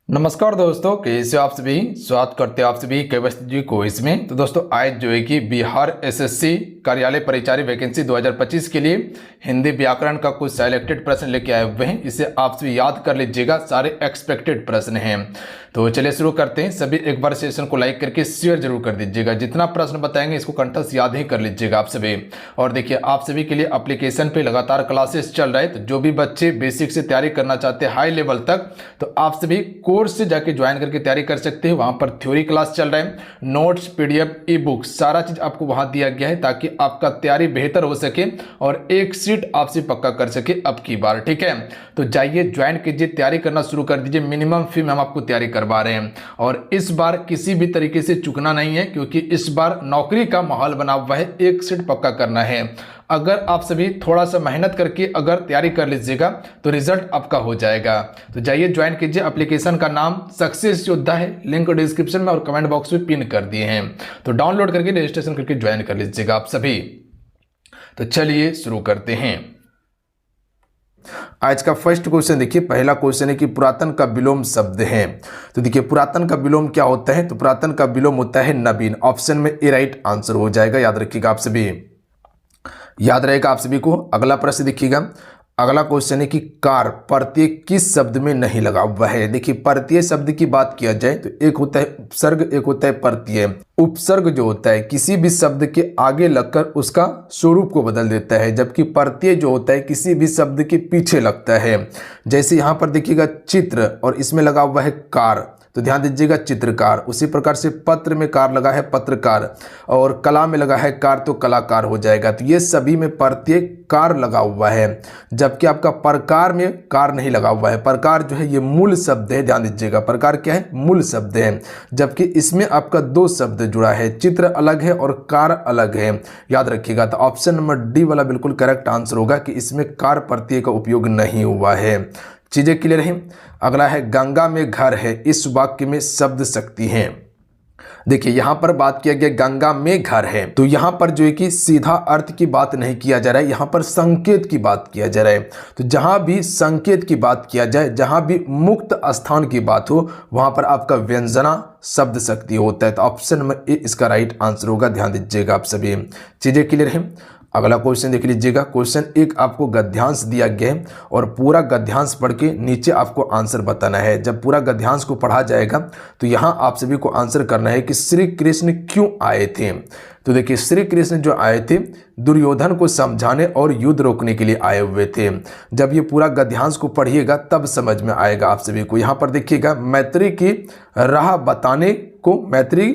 नमस्कार दोस्तों, कैसे हो आप सभी। स्वागत करते हैं आप सभी केवस्ती जी को इसमें। तो दोस्तों आज जो है कि बिहार एसएससी कार्यालय परिचारी वैकेंसी 2025 के लिए हिंदी व्याकरण का कुछ सेलेक्टेड प्रश्न लेके आए हुए हैं। इसे आप सभी याद कर लीजिएगा, सारे एक्सपेक्टेड प्रश्न हैं। तो चलिए शुरू करते हैं। सभी एक बार सेशन को लाइक करके शेयर जरूर कर दीजिएगा। जितना प्रश्न बताएंगे इसको कंठस्थ याद ही कर लीजिएगा आप सभी। और देखिए आप सभी के लिए एप्लीकेशन पे लगातार क्लासेस चल रहा है। तो जो भी बच्चे बेसिक से तैयारी करना चाहते हैं हाई लेवल तक, तो आप सभी कोर्स से जाके ज्वाइन करके तैयारी कर सकते हैं। वहां पर थ्योरी क्लास चल रहा है, नोट्स, पीडीएफ, ई बुक, सारा चीज आपको वहां दिया गया है ताकि आपका तैयारी बेहतर हो सके और एक सीट आपसे पक्का कर सके अब की बार। ठीक है, तो जाइए ज्वाइन कीजिए, तैयारी करना शुरू कर दीजिए। मिनिमम फी में हम आपको तैयारी करवा रहे हैं और इस बार किसी भी तरीके से चूकना नहीं है, क्योंकि इस बार नौकरी का माहौल बना हुआ है, एक सीट पक्का करना है। अगर आप सभी थोड़ा सा मेहनत करके अगर तैयारी कर लीजिएगा तो रिजल्ट आपका हो जाएगा। तो जाइए ज्वाइन कीजिए। एप्लीकेशन का नाम सक्सेस योद्धा है, लिंक डिस्क्रिप्शन में और कमेंट बॉक्स में पिन कर दिए हैं। तो डाउनलोड करके रजिस्ट्रेशन करके ज्वाइन कर लीजिएगा आप सभी। तो चलिए शुरू करते हैं। आज का फर्स्ट क्वेश्चन देखिए, पहला क्वेश्चन है कि पुरातन का विलोम शब्द है। तो देखिए पुरातन का विलोम क्या होता है, तो पुरातन का विलोम होता है नवीन। ऑप्शन में ए राइट आंसर हो जाएगा, याद रखिएगा आप सभी, याद रहेगा आप सभी को। अगला प्रश्न देखिएगा, अगला क्वेश्चन है कि कार प्रत्यय किस शब्द में नहीं लगा हुआ है। देखिए प्रत्यय शब्द की बात किया जाए तो एक होता है उपसर्ग, एक होता है प्रत्यय। उपसर्ग जो होता है किसी भी शब्द के आगे लगकर उसका स्वरूप को बदल देता है, जबकि प्रत्यय जो होता है किसी भी शब्द के पीछे लगता है। जैसे यहाँ पर देखिएगा चित्र और इसमें लगा हुआ है कार, तो ध्यान दीजिएगा चित्रकार। उसी प्रकार से पत्र में कार लगा है पत्रकार, और कला में लगा है कार तो कलाकार हो जाएगा। तो ये सभी में प्रत्यय कार लगा हुआ है, जबकि आपका प्रकार में कार नहीं लगा हुआ है। प्रकार जो है ये मूल शब्द है, ध्यान दीजिएगा, प्रकार क्या है, मूल शब्द है, जबकि इसमें आपका दो शब्द जुड़ा है, चित्र अलग है और कार अलग है, याद रखिएगा। तो ऑप्शन नंबर डी वाला बिल्कुल करेक्ट आंसर होगा कि इसमें कार प्रत्यय का उपयोग नहीं हुआ है। चीजें क्लियर हैं। अगला है गंगा में घर है, इस वाक्य में शब्द शक्ति है। देखिए यहां पर बात किया गया गंगा में घर है, तो यहां पर जो है कि सीधा अर्थ की बात नहीं किया जा रहा है, यहां पर संकेत की बात किया जा रहा है। तो जहां भी संकेत की बात किया जाए, जहां भी मुक्त स्थान की बात हो, वहां पर आपका व्यंजना शब्द शक्ति होता है। तो ऑप्शन नंबर ए इसका राइट आंसर होगा, ध्यान दीजिएगा आप सभी। चीजें क्लियर है। अगला क्वेश्चन देख लीजिएगा। क्वेश्चन एक आपको गद्यांश दिया गया है और पूरा गद्यांश पढ़ के नीचे आपको आंसर बताना है। जब पूरा गद्यांश को पढ़ा जाएगा तो यहां आप सभी को आंसर करना है कि श्री कृष्ण क्यों आए थे। तो देखिए श्री कृष्ण जो आए थे दुर्योधन को समझाने और युद्ध रोकने के लिए आए हुए थे। जब ये पूरा गद्यांश को पढ़िएगा तब समझ में आएगा आप सभी को। यहाँ पर देखिएगा मैत्री की राह बताने को, मैत्री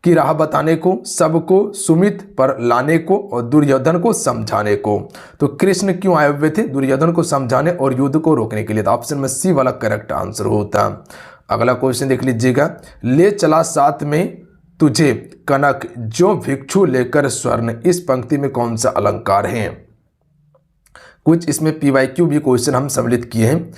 की राह बताने को, सबको सुमित पर लाने को और दुर्योधन को समझाने को। तो कृष्ण क्यों आए हुए थे, दुर्योधन को समझाने और युद्ध को रोकने के लिए। तो ऑप्शन में सी वाला करेक्ट आंसर होता। अगला क्वेश्चन देख लीजिएगा, ले चला साथ में तुझे कनक जो भिक्षु लेकर स्वर्ण, इस पंक्ति में कौन सा अलंकार है। कुछ इसमें पीवाईक्यू भी क्वेश्चन हम सम्मिलित किए हैं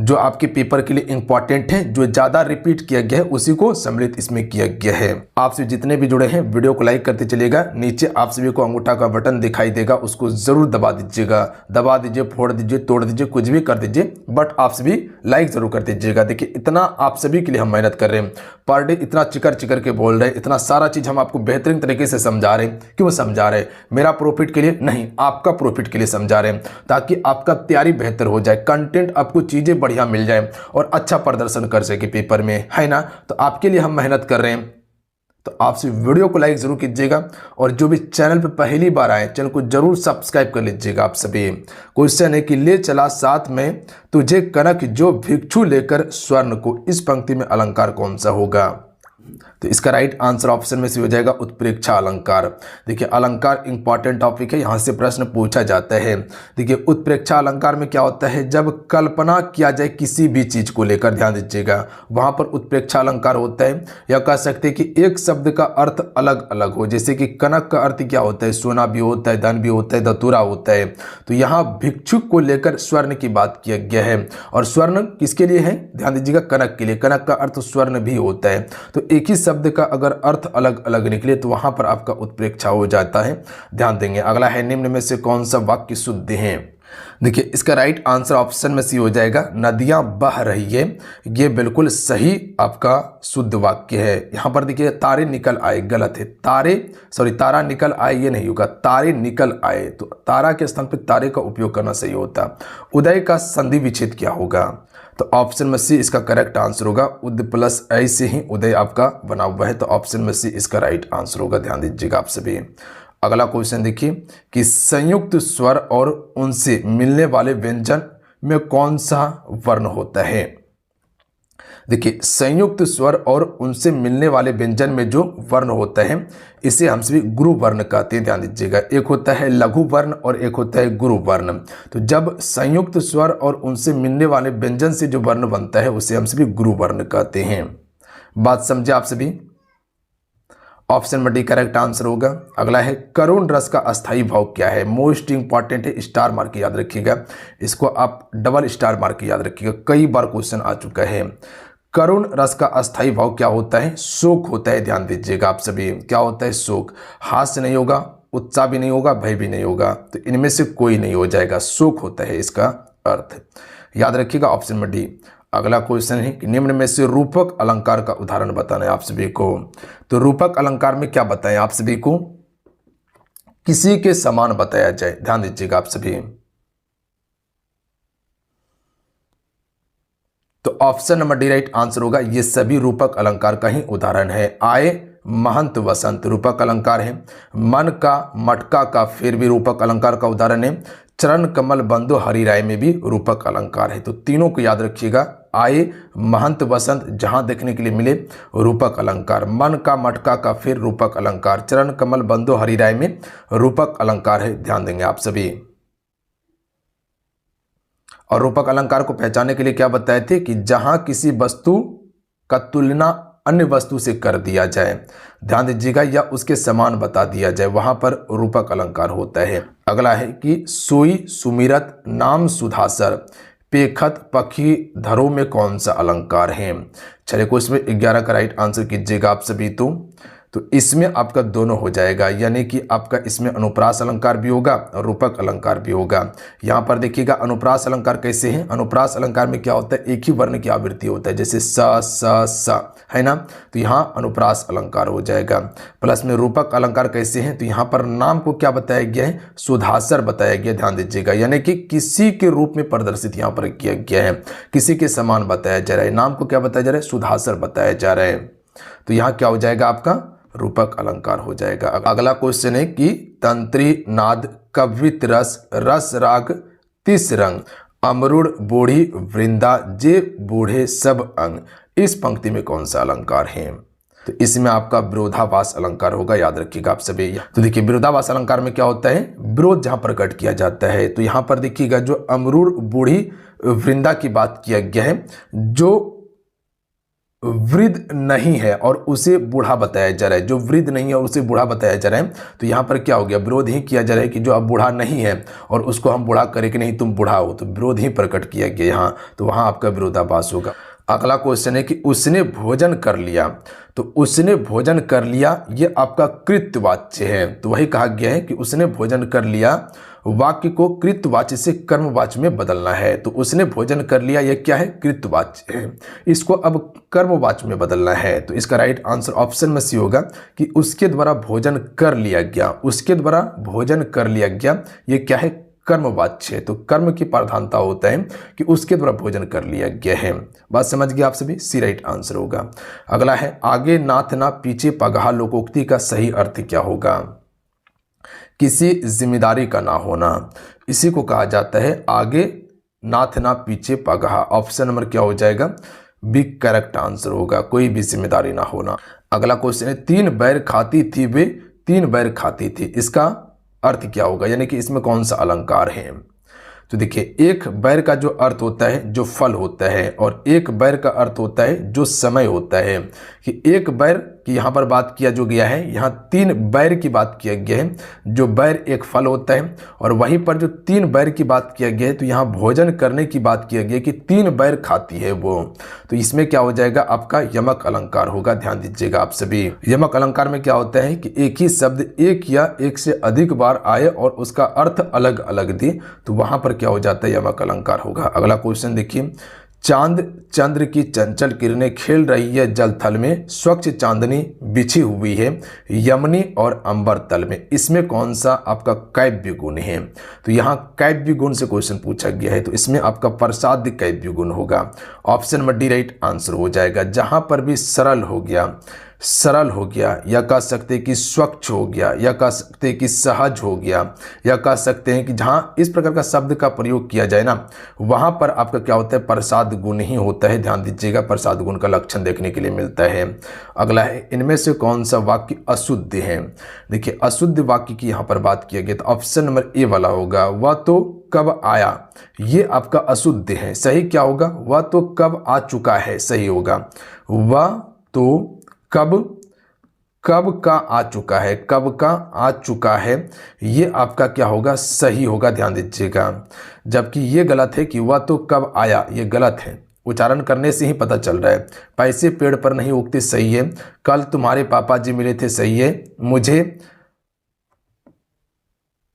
जो आपके पेपर के लिए इंपॉर्टेंट है, जो ज्यादा रिपीट किया गया है उसी को सम्मिलित इसमें किया गया है। आपसे जितने भी जुड़े हैं वीडियो को लाइक करते चलिएगा। नीचे आप सभी को अंगूठा का बटन दिखाई देगा, उसको जरूर दबा दीजिएगा, दबा दीजिए, फोड़ दीजिए, तोड़ दीजिए, कुछ भी कर दीजिए, बट आप सभी लाइक जरूर कर दीजिएगा। देखिए इतना आप सभी के लिए हम मेहनत कर रहे हैं, पर डे इतना चिकर चिकर के बोल रहे हैं, इतना सारा चीज हम आपको बेहतरीन तरीके से समझा रहे हैं। क्यों समझा रहे हैं, मेरा प्रॉफिट के लिए नहीं, आपका प्रॉफिट के लिए समझा रहे हैं, ताकि आपका तैयारी बेहतर हो जाए, कंटेंट आपको चीजें बढ़िया मिल जाए और अच्छा प्रदर्शन कर सके पेपर में, है ना। तो आपके लिए हम मेहनत कर रहे हैं। तो आपसे वीडियो को लाइक जरूर कीजिएगा और जो भी चैनल पे पहली बार आए चैनल को जरूर सब्सक्राइब कर लीजिएगा आप सभी। क्वेश्चन है कि ले चला साथ में तुझे कनक जो भिक्षु लेकर स्वर्ण को, इस पंक्ति में अलंकार कौन सा होगा। तो इसका राइट आंसर ऑप्शन में से हो जाएगा उत्प्रेक्षा अलंकार। देखिए अलंकार इंपॉर्टेंट टॉपिक है, यहां से प्रश्न पूछा जाता है। देखिए उत्प्रेक्षा अलंकार में क्या होता है, जब कल्पना किया जाए किसी भी चीज को लेकर, ध्यान दीजिएगा, वहां पर उत्प्रेक्षा अलंकार होता है। या कह सकते हैं कि एक शब्द का अर्थ अलग अलग हो, जैसे कि कनक का अर्थ क्या होता है, सोना भी होता है, धन भी होता है, धतूरा होता है। तो यहाँ भिक्षुक को लेकर स्वर्ण की बात किया गया है, और स्वर्ण किसके लिए है, ध्यान दीजिएगा, कनक के लिए। कनक का अर्थ स्वर्ण भी होता है। तो एक ही शब्द का अगर अर्थ अलग अलग निकले तो वहां पर आपका उत्प्रेक्षा हो जाता है, ध्यान देंगे। अगला है निम्न में से कौन सा वाक्य शुद्ध है। देखिए इसका राइट आंसर ऑप्शन में सी हो जाएगा, नदियां बह रही है। ये बिल्कुल सही आपका शुद्ध वाक्य है। यहाँ पर देखिए तारे निकल आए, गलत है। तारा निकल आए ये नहीं होगा, तारे निकल आए। तो तारा के स्थान पर तारे का उपयोग करना सही होता। उदय का संधि विच्छेद क्या होगा? तो ऑप्शन में सी इसका करेक्ट आंसर होगा। उद प्लस ऐ से ही उदय आपका बना हुआ है, तो ऑप्शन में सी इसका राइट आंसर होगा। ध्यान दीजिएगा आप सभी। अगला क्वेश्चन देखिए कि संयुक्त स्वर और उनसे मिलने वाले व्यंजन में कौन सा वर्ण होता है? देखिए संयुक्त स्वर और उनसे मिलने वाले व्यंजन में जो वर्ण होता है इसे हम सभी गुरु वर्ण कहते हैं। ध्यान दीजिएगा, एक होता है लघु वर्ण और एक होता है गुरु वर्ण। तो जब संयुक्त स्वर और उनसे मिलने वाले व्यंजन से जो वर्ण बनता है उसे हम सभी गुरु वर्ण कहते हैं। बात समझे आप सभी? ऑप्शन में डी करेक्ट आंसर होगा। अगला है करुण रस का अस्थाई भाव क्या है? मोस्ट इंपॉर्टेंट है, स्टार मार्क याद रखिएगा। इसको आप डबल स्टार मार्क याद रखिएगा, कई बार क्वेश्चन आ चुका है। करुण रस का अस्थाई भाव क्या होता है? शोक होता है। ध्यान दीजिएगा आप सभी, क्या होता है? शोक। हास्य नहीं होगा, उत्साह भी नहीं होगा, भय भी नहीं होगा, तो इनमें से कोई नहीं हो जाएगा, शोक होता है इसका अर्थ। याद रखिएगा ऑप्शन में डी। अगला क्वेश्चन है कि निम्न में से रूपक अलंकार का उदाहरण बताना है आप सभी को। तो रूपक अलंकार में क्या बताएं आप सभी को? किसी के समान बताया जाए। ध्यान दीजिएगा आप सभी। तो option number D right answer होगा। ये सभी रूपक अलंकार का ही उदाहरण है। आए महंत वसंत रूपक अलंकार है। मन का मटका का फिर भी रूपक अलंकार का उदाहरण है। चरण कमल बंदो हरि राय में भी रूपक अलंकार है। तो तीनों को याद रखिएगा, आए महंत वसंत जहां देखने के लिए मिले रूपक अलंकार, मन का मटका का फिर रूपक अलंकार, चरण कमल बंदो हरि राय में रूपक अलंकार है। ध्यान देंगे आप सभी। और रूपक अलंकार को पहचानने के लिए क्या बताए थे कि जहां किसी वस्तु का तुलना अन्य वस्तु से कर दिया जाए, ध्यान दीजिएगा, या उसके समान बता दिया जाए, वहां पर रूपक अलंकार होता है। अगला है कि सोई सुमिरत नाम सुधासर पेखत पखी धरो में कौन सा अलंकार है? चलिए को इसमें 11 का राइट आंसर कीजिएगा आप सभी। तो इसमें आपका दोनों हो जाएगा, यानी कि आपका इसमें अनुप्रास अलंकार भी होगा और रूपक अलंकार भी होगा। यहाँ पर देखिएगा अनुप्रास अलंकार कैसे है? अनुप्रास अलंकार में क्या होता है? एक ही वर्ण की आवृत्ति होता है, जैसे स है ना, तो यहाँ अनुप्रास अलंकार हो जाएगा। प्लस में रूपक अलंकार कैसे हैं? तो यहाँ पर नाम को क्या बताया गया है? सुधासर बताया गया। ध्यान दीजिएगा, यानी कि किसी के रूप में प्रदर्शित यहाँ पर किया गया है, किसी के समान बताया जा रहा है। नाम को क्या बताया जा रहा है? सुधासर बताया जा रहा है। तो यहाँ क्या हो जाएगा? आपका रूपक अलंकार हो जाएगा। अगला क्वेश्चन है कि तंत्री नाद कवित रस रस राग तिस रंग अमरुण बूढ़ी वृंदा जे बूढ़े सब अंग, इस पंक्ति में कौन सा अलंकार है? तो इसमें आपका विरोधाभास अलंकार होगा। याद रखिएगा आप सभी। तो देखिए विरोधाभास अलंकार में क्या होता है? विरोध जहां प्रकट किया जाता है। तो यहां पर देखिएगा जो अमरुण बूढ़ी वृंदा की बात किया गया है, जो वृद्ध नहीं है और उसे बूढ़ा बताया जा रहा है, जो वृद्ध नहीं है और उसे बूढ़ा बताया जा रहा है। तो यहाँ पर क्या हो गया? विरोध ही किया जा रहा है कि जो अब बूढ़ा नहीं है और उसको हम बूढ़ा करें कि नहीं तुम बूढ़ा हो, तो विरोध ही प्रकट किया गया यहाँ, तो वहाँ आपका विरोधाभास होगा। अगला क्वेश्चन है कि उसने भोजन कर लिया। तो उसने भोजन कर लिया ये आपका कृत्यवाच्य है। तो वही कहा गया है कि उसने भोजन कर लिया, वाक्य को कृत्यवाच्य से कर्मवाच्य में बदलना है। तो उसने भोजन कर लिया ये क्या है? कृत्यवाच्य है। इसको अब कर्मवाच्य में बदलना है। तो इसका राइट आंसर ऑप्शन में सी होगा कि उसके द्वारा भोजन कर लिया गया। उसके द्वारा भोजन कर लिया गया ये क्या है? कर्मवाच्य है। तो कर्म की प्रधानता होता है कि उसके द्वारा भोजन कर लिया गया है। बात समझ गए आप सभी? सी राइट आंसर होगा। अगला है आगे नाथ ना पीछे पगहा लोकोक्ति का सही अर्थ क्या होगा? किसी जिम्मेदारी का ना होना, इसी को कहा जाता है आगे नाथ ना पीछे पगहा। ऑप्शन नंबर क्या हो जाएगा? बी करेक्ट आंसर होगा, कोई भी जिम्मेदारी ना होना। अगला क्वेश्चन है तीन बैर खाती थी वे तीन बैर खाती थी, इसका अर्थ क्या होगा? यानी कि इसमें कौन सा अलंकार है? तो देखिए एक बैर का जो अर्थ होता है जो फल होता है, और एक बैर का अर्थ होता है जो समय होता है। कि एक बैर कि यहाँ पर बात किया जो गया है, यहाँ 3 बैर की बात किया गया है, जो बैर एक फल होता है, और वहीं पर जो 3 बैर की बात किया गया है तो यहाँ भोजन करने की बात किया गया कि 3 बैर खाती है वो। तो इसमें क्या हो जाएगा आपका यमक अलंकार होगा। ध्यान दीजिएगा आप सभी। यमक अलंकार में क्या होता है कि एक ही शब्द एक या एक से अधिक बार आए और उसका अर्थ अलग अलग दे, तो वहां पर क्या हो जाता है, यमक अलंकार होगा। अगला क्वेश्चन देखिए, चांद चंद्र की चंचल किरणें खेल रही है जल थल में, स्वच्छ चांदनी बिछी हुई है यमनी और अंबर तल में। इसमें कौन सा आपका काव्य गुण है? तो यहाँ काव्य गुण से क्वेश्चन पूछा गया है, तो इसमें आपका प्रसाद काव्य गुण होगा। Option number D right answer हो जाएगा। जहां पर भी सरल हो गया, सरल हो गया, या कह सकते हैं कि स्वच्छ हो गया, या कह सकते हैं कि सहज हो गया, या कह सकते हैं कि जहाँ इस प्रकार का शब्द का प्रयोग किया जाए ना, वहाँ पर आपका क्या होता है, प्रसाद गुण ही होता है। ध्यान दीजिएगा, प्रसाद गुण का लक्षण देखने के लिए मिलता है। अगला है, इनमें से कौन सा वाक्य अशुद्ध है? देखिए, अशुद्ध वाक्य की यहाँ पर बात किया गया तो ऑप्शन नंबर ए वाला होगा, वह तो कब आया, ये आपका अशुद्ध है। सही क्या होगा, वह तो कब आ चुका है, सही होगा। वह तो कब का आ चुका है, कब का आ चुका है, ये आपका क्या होगा, सही होगा। ध्यान दीजिएगा, जबकि ये गलत है कि वह तो कब आया, ये गलत है। उच्चारण करने से ही पता चल रहा है। पैसे पेड़ पर नहीं उगते, सही है। कल तुम्हारे पापा जी मिले थे, सही है। मुझे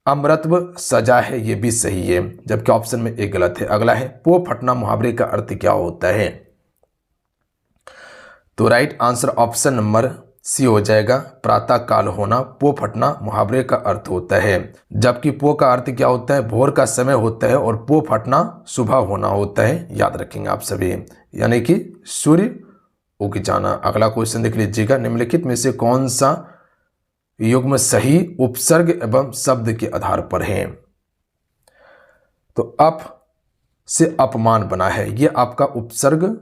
अमृतत्व सजा है, ये भी सही है, जबकि ऑप्शन में एक गलत है। अगला है, पो फटना मुहावरे का अर्थ क्या होता है? तो right answer option number C हो जाएगा, प्रातः काल होना पो फटना मुहावरे का अर्थ होता है। जबकि पो का अर्थ क्या होता है, भोर का समय होता है, और पो फटना सुबह होना होता है। याद रखेंगे आप सभी, यानी कि सूर्य उग जाना। अगला क्वेश्चन देख लीजिएगा, निम्नलिखित में से कौन सा युग्म सही उपसर्ग एवं शब्द के आधार पर है? तो अप से अपमान बना है, ये आपका उपसर्ग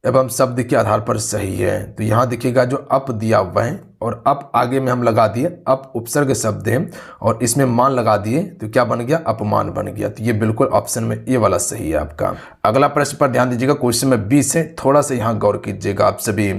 एवं शब्द के आधार पर सही है। तो यहाँ देखिएगा, जो अप दिया हुआ है और अप आगे में हम लगा दिए, अप उपसर्ग शब्द है और इसमें मान लगा दिए, तो क्या बन गया, अपमान बन गया। तो ये बिल्कुल ऑप्शन में ए वाला सही है आपका। अगला प्रश्न पर ध्यान दीजिएगा, क्वेश्चन में 20 है, थोड़ा सा यहाँ गौर कीजिएगा आप सभी।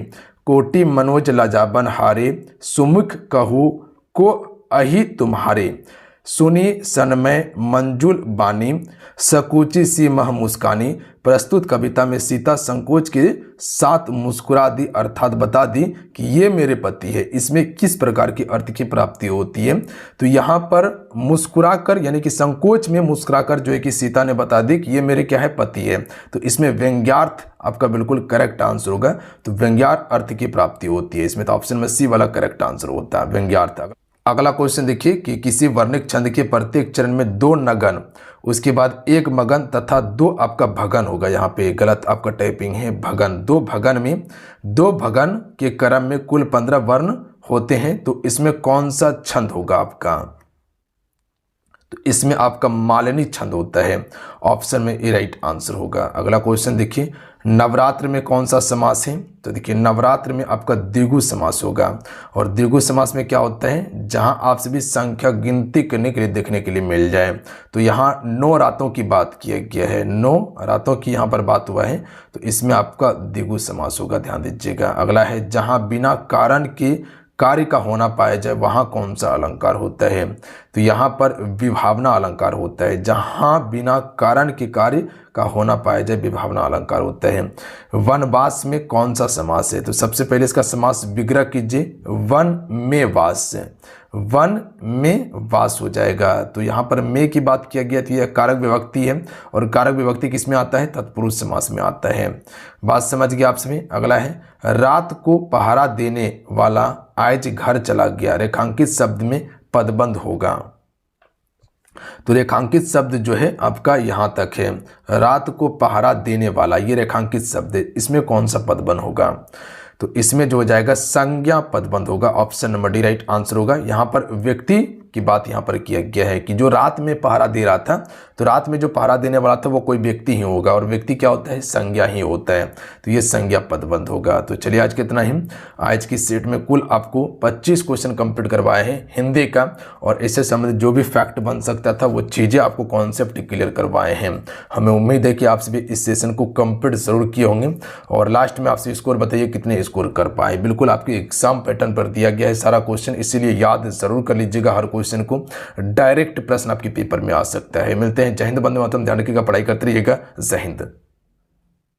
कोटि मनोज लजाबन हारे, सुमुख कहू को अहि तुम्हारे, सुनी सनमय मंजुल बानी, सकुची सी मह मुस्कानी। प्रस्तुत कविता में सीता संकोच के साथ मुस्कुरा दी, अर्थात बता दी कि ये मेरे पति है। इसमें किस प्रकार की अर्थ की प्राप्ति होती है? तो यहाँ पर मुस्कुराकर, यानी कि संकोच में मुस्कुराकर जो है कि सीता ने बता दी कि ये मेरे क्या है, पति है। तो इसमें व्यंग्यार्थ आपका बिल्कुल करेक्ट आंसर होगा। तो व्यंग्यार्थ अर्थ की प्राप्ति होती है इसमें, तो ऑप्शन में सी वाला करेक्ट आंसर होता है, व्यंग्यार्थ। अगला क्वेश्चन देखिए कि किसी वर्णिक छंद के प्रत्येक चरण में 2 नगन, उसके बाद 1 मगन तथा 2 आपका भगन होगा। यहाँ पे गलत आपका टाइपिंग है, भगन। 2 भगन में 2 भगन के क्रम में कुल 15 वर्ण होते हैं। तो इसमें कौन सा छंद होगा आपका? तो इसमें आपका मालिनी छंद होता है। ऑप्शन में ए राइट आंसर होगा। अगला क्वेश्चन देखिए, नवरात्र में कौन सा समास है? तो देखिए, नवरात्र में आपका द्विगु समास होगा। और द्विगु समास में क्या होता है, जहां आप सभी संख्या गिनती करने के लिए देखने के लिए मिल जाए। तो यहाँ 9 रातों की बात किया गया है, 9 रातों की यहाँ पर बात हुआ है, तो इसमें आपका द्विगु समास होगा। ध्यान दीजिएगा। अगला है, जहां बिना कारण के कार्य का होना पाया जाए, वहाँ कौन सा अलंकार होता है? तो यहाँ पर विभावना अलंकार होता है। जहाँ बिना कारण के कार्य का होना पाया जाए, विभावना अलंकार होता है। वनवास में कौन सा समास है? तो सबसे पहले इसका समास विग्रह कीजिए, वन में वास, वन में वास हो जाएगा। तो यहाँ पर में की बात किया गया, तो यह कारक विभक्ति है, और कारक विभक्ति किस में आता है? तत्पुरुष समास में आता है। बात समझ गए आप सभी। अगला है, रात को पहरा देने वाला आज घर चला गया, रेखांकित शब्द में पदबंध होगा। तो रेखांकित शब्द जो है आपका यहाँ तक है, रात को पहरा देने वाला, ये रेखांकित शब्द है। इसमें कौन सा पदबंध होगा? तो इसमें जो हो जाएगा, संज्ञा पदबंध होगा। Option number D right answer होगा। यहाँ पर व्यक्ति की बात यहाँ पर किया गया है कि जो रात में पहरा दे रहा था, तो रात में जो पहरा देने वाला था वो कोई व्यक्ति ही होगा, और व्यक्ति क्या होता है, संज्ञा ही होता है, तो ये संज्ञा पदबंध होगा। तो चलिए आज कितना ही, आज की सेट में कुल आपको 25 क्वेश्चन कंप्लीट करवाए हैं हिंदी का, और इससे संबंधित जो भी फैक्ट बन सकता था वो चीज़ें आपको कॉन्सेप्ट क्लियर करवाए हैं। हमें उम्मीद है कि आप सभी इस सेशन को कंप्लीट जरूर किए होंगे, और लास्ट में आपसे स्कोर बताइए कितने स्कोर कर पाए। बिल्कुल आपके एग्जाम पैटर्न पर दिया गया है सारा क्वेश्चन, इसीलिए याद जरूर कर लीजिएगा, हर क्वेश्चन को डायरेक्ट प्रश्न आपके पेपर में आ सकता है। मिलते हैं, जय हिंद, वंदे मातरम, ध्यान रखिएगा, पढ़ाई करते रहिएगा, जय हिंद।